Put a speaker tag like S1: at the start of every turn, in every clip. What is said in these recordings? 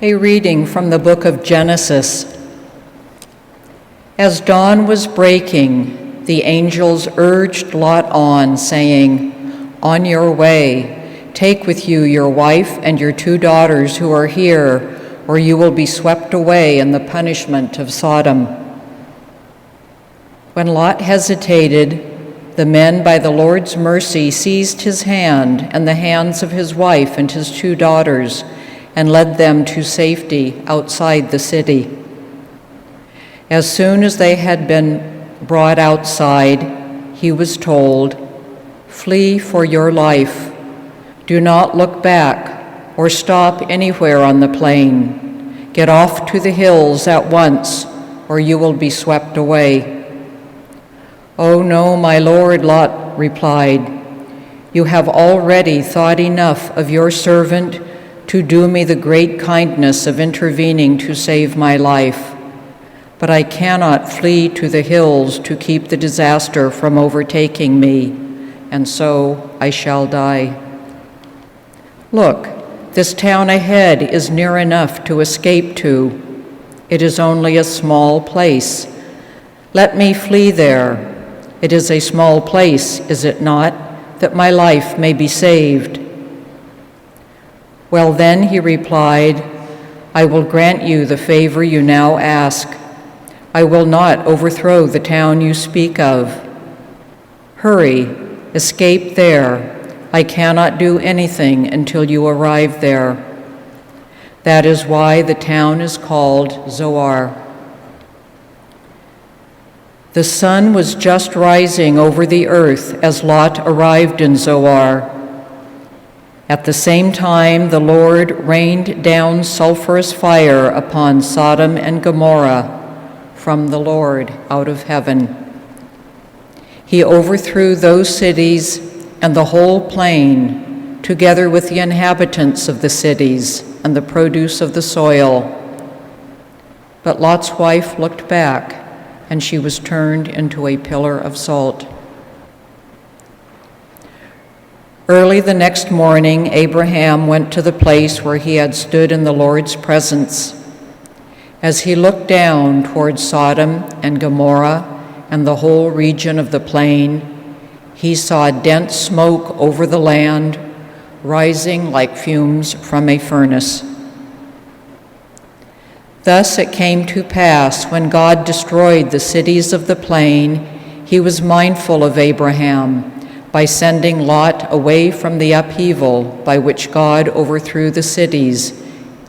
S1: A reading from the book of Genesis. As dawn was breaking, the angels urged Lot on, saying, "On your way, take with you your wife and your 2 daughters who are here, or you will be swept away in the punishment of Sodom." When Lot hesitated, the men by the Lord's mercy seized his hand and the hands of his wife and his 2 daughters, and led them to safety outside the city. As soon as they had been brought outside, he was told, "Flee for your life. Do not look back or stop anywhere on the plain. Get off to the hills at once, or you will be swept away." "Oh no, my lord," Lot replied. "You have already thought enough of your servant to do me the great kindness of intervening to save my life. But I cannot flee to the hills to keep the disaster from overtaking me, and so I shall die. Look, this town ahead is near enough to escape to. It is only a small place. Let me flee there. It is a small place, is it not, that my life may be saved?" "Well then," he replied, "I will grant you the favor you now ask. I will not overthrow the town you speak of. Hurry, escape there. I cannot do anything until you arrive there." That is why the town is called Zoar. The sun was just rising over the earth as Lot arrived in Zoar. At the same time, the Lord rained down sulfurous fire upon Sodom and Gomorrah from the Lord out of heaven. He overthrew those cities and the whole plain, together with the inhabitants of the cities and the produce of the soil. But Lot's wife looked back, and she was turned into a pillar of salt. Early the next morning, Abraham went to the place where he had stood in the Lord's presence. As he looked down toward Sodom and Gomorrah and the whole region of the plain, he saw dense smoke over the land, rising like fumes from a furnace. Thus it came to pass, when God destroyed the cities of the plain, he was mindful of Abraham by sending Lot away from the upheaval by which God overthrew the cities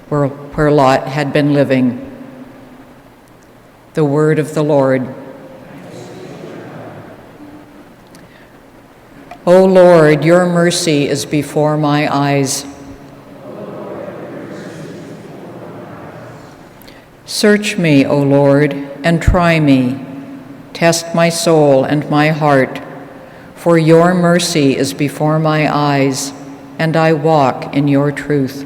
S1: where Lot had been living. The word of the Lord. O Lord, your mercy is before my eyes. Search me, O Lord, and try me. Test my soul and my heart, for your mercy is before my eyes, and I walk in your truth.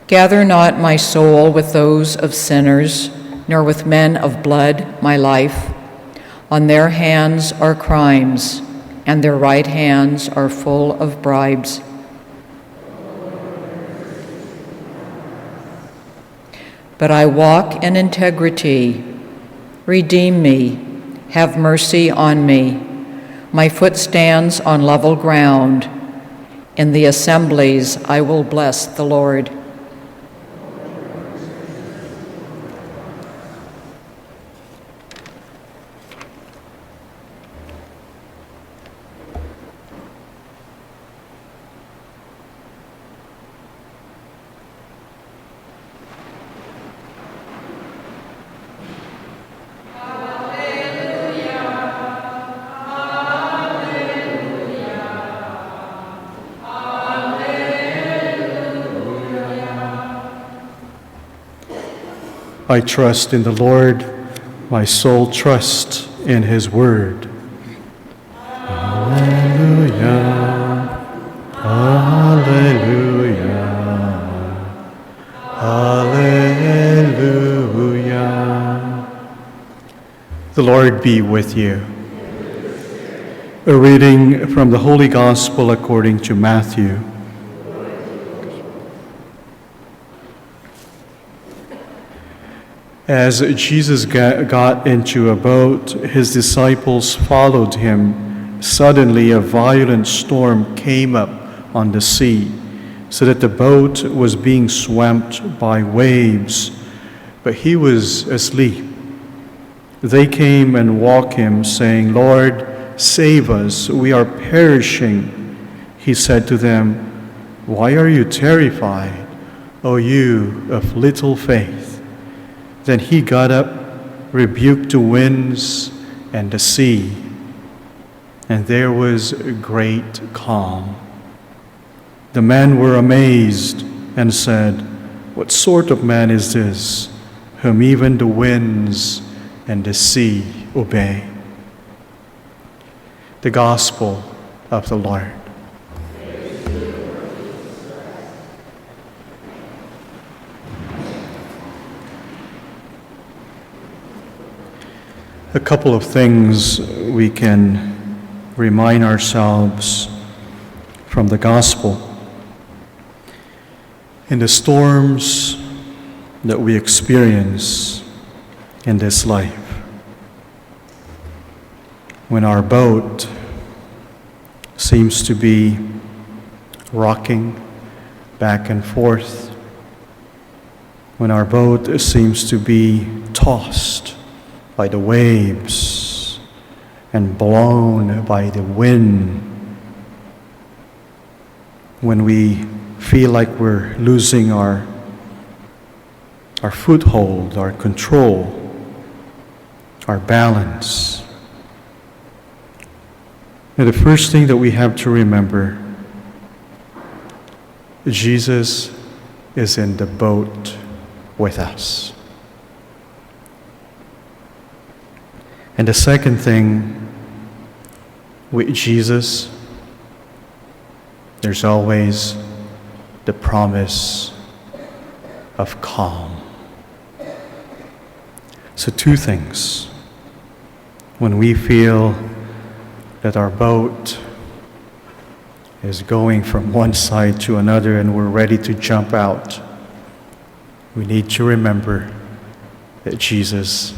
S1: Gather not my soul with those of sinners, nor with men of blood my life. On their hands are crimes, and their right hands are full of bribes. But I walk in integrity. Redeem me, have mercy on me. My foot stands on level ground. In the assemblies I will bless the Lord.
S2: I trust in the Lord, my soul trusts in his word. Alleluia, alleluia, alleluia. The Lord be with you. A reading from the Holy Gospel according to Matthew. As Jesus got into a boat, his disciples followed him. Suddenly a violent storm came up on the sea, so that the boat was being swamped by waves, but he was asleep. They came and woke him, saying, "Lord, save us, we are perishing." He said to them, "Why are you terrified, O you of little faith?" Then he got up, rebuked the winds and the sea, and there was a great calm. The men were amazed and said, "What sort of man is this, whom even the winds and the sea obey?" The Gospel of the Lord. A couple of things we can remind ourselves from the Gospel. In the storms that we experience in this life, when our boat seems to be rocking back and forth, when our boat seems to be tossed by the waves and blown by the wind, when we feel like we're losing our foothold, our control, our balance. And the first thing that we have to remember, Jesus is in the boat with us. And the second thing, with Jesus, there's always the promise of calm. So two things. When we feel that our boat is going from one side to another and we're ready to jump out, we need to remember that Jesus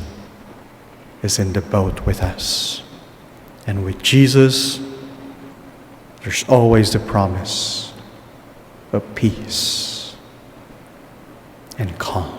S2: is in the boat with us. And with Jesus, there's always the promise of peace and calm.